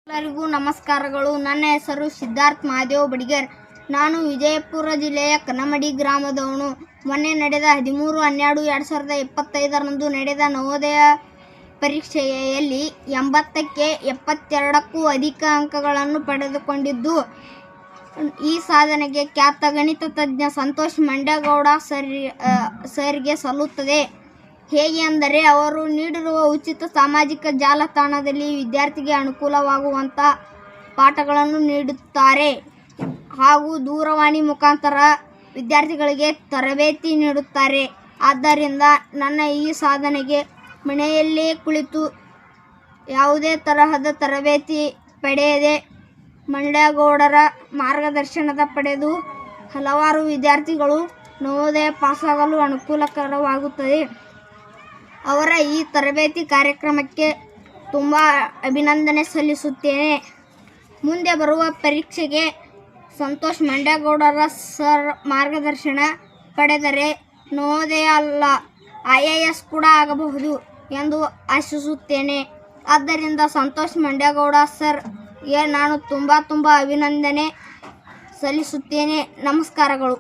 ಎಲ್ಲರಿಗೂ ನಮಸ್ಕಾರಗಳು. ನನ್ನ ಹೆಸರು ಸಿದ್ಧಾರ್ಥ ಮಹಾದೇವ್ ಬಡಿಗೇರ್. ನಾನು ವಿಜಯಪುರ ಜಿಲ್ಲೆಯ ಕನಮಡಿ ಗ್ರಾಮದವನು. ಮೊನ್ನೆ ನಡೆದ 13/12/2025ರಂದು ನಡೆದ ನವೋದಯ ಪರೀಕ್ಷೆಯಲ್ಲಿ 80ಕ್ಕೆ 72ಕ್ಕೂ ಅಧಿಕ ಅಂಕಗಳನ್ನು ಪಡೆದುಕೊಂಡಿದ್ದು, ಈ ಸಾಧನೆಗೆ ಖ್ಯಾತ ಗಣಿತ ತಜ್ಞ ಸಂತೋಷ್ ಮಂಡ್ಯಗೌಡ ಸರ್ಗೆ ಸಲ್ಲುತ್ತದೆ. ಹೇಗೆ ಅಂದರೆ, ಅವರು ನೀಡಿರುವ ಉಚಿತ ಸಾಮಾಜಿಕ ಜಾಲತಾಣದಲ್ಲಿ ವಿದ್ಯಾರ್ಥಿಗೆ ಅನುಕೂಲವಾಗುವಂಥ ಪಾಠಗಳನ್ನು ನೀಡುತ್ತಾರೆ ಹಾಗೂ ದೂರವಾಣಿ ಮುಖಾಂತರ ವಿದ್ಯಾರ್ಥಿಗಳಿಗೆ ತರಬೇತಿ ನೀಡುತ್ತಾರೆ. ಆದ್ದರಿಂದ ನನ್ನ ಈ ಸಾಧನೆಗೆ ಮನೆಯಲ್ಲೇ ಕುಳಿತು ಯಾವುದೇ ತರಹದ ತರಬೇತಿ ಪಡೆಯದೆ ಮಂಡ್ಯಗೌಡರ ಮಾರ್ಗದರ್ಶನ ಪಡೆದು ಹಲವಾರು ವಿದ್ಯಾರ್ಥಿಗಳು ನವೋದಯ ಪಾಸಾಗಲು ಅನುಕೂಲಕರವಾಗುತ್ತದೆ. ಅವರ ಈ ತರಬೇತಿ ಕಾರ್ಯಕ್ರಮಕ್ಕೆ ತುಂಬ ಅಭಿನಂದನೆ ಸಲ್ಲಿಸುತ್ತೇನೆ. ಮುಂದೆ ಬರುವ ಪರೀಕ್ಷೆಗೆ ಸಂತೋಷ್ ಮಂಡ್ಯಗೌಡರ ಸರ್ ಮಾರ್ಗದರ್ಶನ ಪಡೆದರೆ ನವೋದಯ ಅಲ್ಲ, IAS ಕೂಡ ಆಗಬಹುದು ಎಂದು ಆಶಿಸುತ್ತೇನೆ. ಆದ್ದರಿಂದ ಸಂತೋಷ್ ಮಂಡ್ಯಗೌಡ ಸರ್ಗೆ ನಾನು ತುಂಬ ಅಭಿನಂದನೆ ಸಲ್ಲಿಸುತ್ತೇನೆ. ನಮಸ್ಕಾರಗಳು.